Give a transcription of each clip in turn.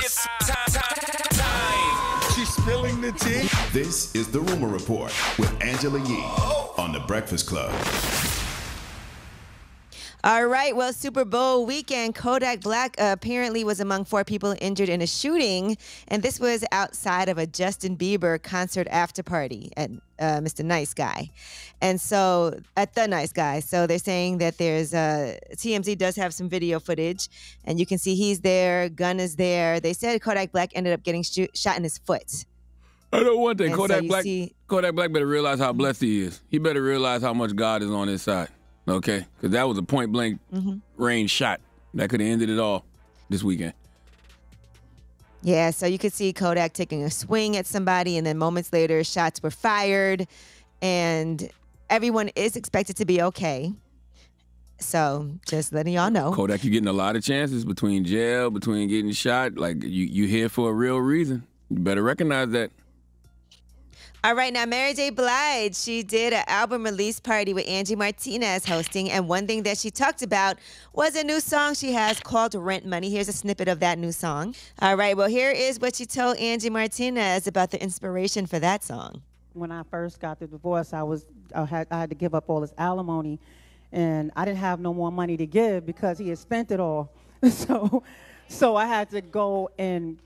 It's time. She's spilling the tea. This is The Rumor Report with Angela Yee on The Breakfast Club. All right, well, Super Bowl weekend, Kodak Black apparently was among 4 people injured in a shooting, and this was outside of a Justin Bieber concert after party at Mr. Nice Guy. And so, at The Nice Guy. So they're saying that there's, TMZ does have some video footage, and you can see he's there, gun is there. They said Kodak Black ended up getting shot in his foot. I know one thing, And Kodak so Black better realize how blessed he is. He better realize how much God is on his side. Okay, because that was a point-blank range shot that could have ended it all this weekend. Yeah, so you could see Kodak taking a swing at somebody, and then moments later, shots were fired, and everyone is expected to be okay. So just letting y'all know. Kodak, you're getting a lot of chances between jail, between getting shot. Like, you here for a real reason. You better recognize that. All right, now Mary J. Blige, she did an album release party with Angie Martinez hosting, and one thing that she talked about was a new song she has called Rent Money. Here's a snippet of that new song. All right, well, here is what she told Angie Martinez about the inspiration for that song. When I first got the divorce, I had to give up all his alimony, and I didn't have no more money to give because he had spent it all. So I had to go and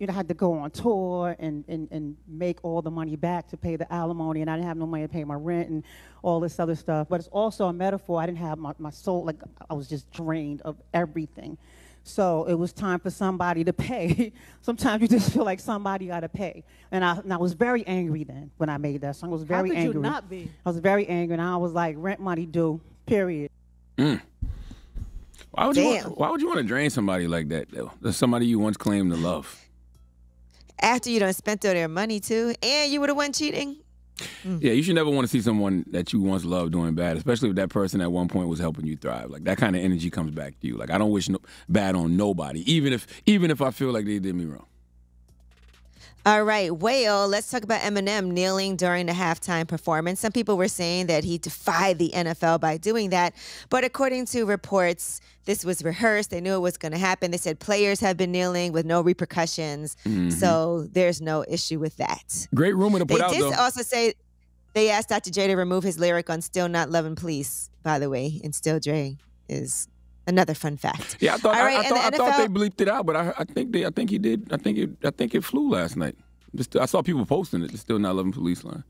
had to go on tour and make all the money back to pay the alimony, and I didn't have no money to pay my rent and all this other stuff. But it's also a metaphor. I didn't have my soul, like I was just drained of everything. So it was time for somebody to pay. Sometimes you just feel like somebody got to pay. And I was very angry then when I made that song. I was very angry. How could you not be? I was very angry, and I was like, rent money due, period. Why would you want to drain somebody like that, though? That's somebody you once claimed to love. After you done spent all their money, too, and you were the one cheating? Yeah, you should never want to see someone that you once loved doing bad, especially if that person at one point was helping you thrive. Like, that kind of energy comes back to you. Like, I don't wish bad on nobody, even if I feel like they did me wrong. All right, well, let's talk about Eminem kneeling during the halftime performance. Some people were saying that he defied the NFL by doing that, but according to reports, this was rehearsed. They knew it was going to happen. They said players have been kneeling with no repercussions, so there's no issue with that. Great rumor to put out, though. They did also say they asked Dr. Dre to remove his lyric on Still Not Loving Police, by the way, and Still Dre is another fun fact. Yeah, I thought they bleeped it out, but I think he did. I think it flew last night. I saw people posting it. Still Not Loving Police line.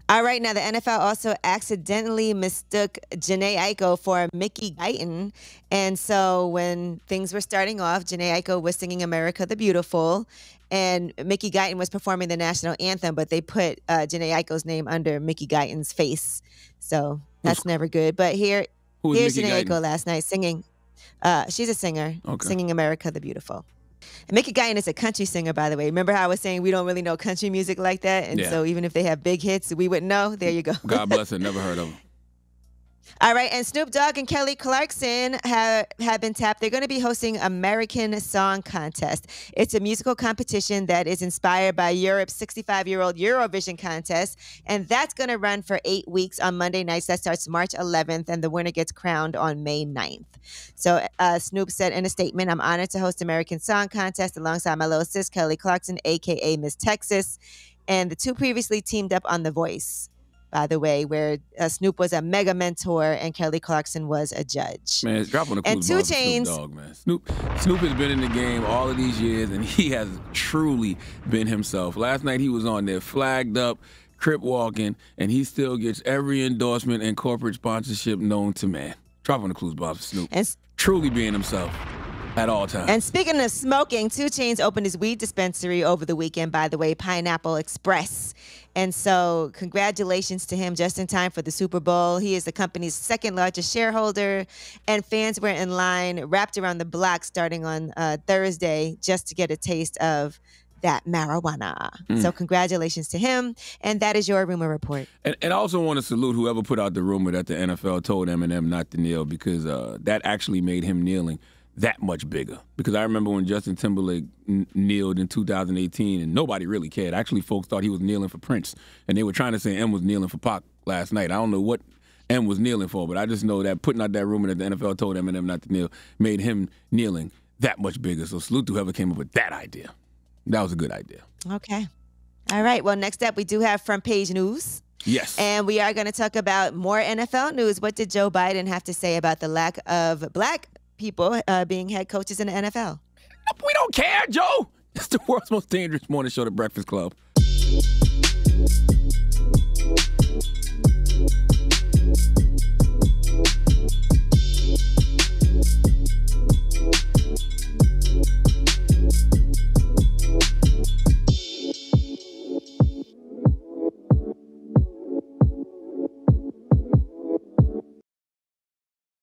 All right, now the NFL also accidentally mistook Jhené Aiko for Mickey Guyton. And so when things were starting off, Jhené Aiko was singing America the Beautiful, and Mickey Guyton was performing the national anthem, but they put Jhené Aiko's name under Mickey Guyton's face. So that's never good. But here's Jhené Aiko last night singing. She's a singer, singing America the Beautiful. And Mickey Guyton is a country singer, by the way. Remember how I was saying we don't really know country music like that? And so even if they have big hits, we wouldn't know. There you go. God bless her. Never heard of them. All right, and Snoop Dogg and Kelly Clarkson have been tapped. They're going to be hosting American Song Contest. It's a musical competition that is inspired by Europe's 65-year-old Eurovision contest, and that's going to run for 8 weeks on Monday nights. That starts March 11th, and the winner gets crowned on May 9th. So Snoop said in a statement, "I'm honored to host American Song Contest alongside my little sis, Kelly Clarkson, a.k.a. Miss Texas." And the two previously teamed up on The Voice, by the way, where Snoop was a mega mentor and Kelly Clarkson was a judge. Man, drop on the clues. And 2 Chainz. Snoop Dogg, man. Snoop has been in the game all of these years, and he has truly been himself. Last night he was on there flagged up, crip walking, and he still gets every endorsement and corporate sponsorship known to man. Drop on the clues, Bob, Snoop. And truly being himself at all times. And speaking of smoking, 2 Chainz opened his weed dispensary over the weekend, by the way, Pineapple Express. And so congratulations to him just in time for the Super Bowl. He is the company's second largest shareholder, and fans were in line wrapped around the block starting on Thursday just to get a taste of that marijuana. So congratulations to him. And that is your rumor report. And I also want to salute whoever put out the rumor that the NFL told Eminem not to kneel, because that actually made him kneeling that much bigger. Because I remember when Justin Timberlake kneeled in 2018, and nobody really cared. Actually, folks thought he was kneeling for Prince, and they were trying to say M was kneeling for Pac last night. I don't know what M was kneeling for, but I just know that putting out that rumor that the NFL told Eminem not to kneel made him kneeling that much bigger. So salute to whoever came up with that idea. That was a good idea. Okay. All right. Well, next up, we do have front page news. Yes. And we are going to talk about more NFL news. What did Joe Biden have to say about the lack of black people being head coaches in the NFL? We don't care, Joe. It's the world's most dangerous morning show, The Breakfast Club.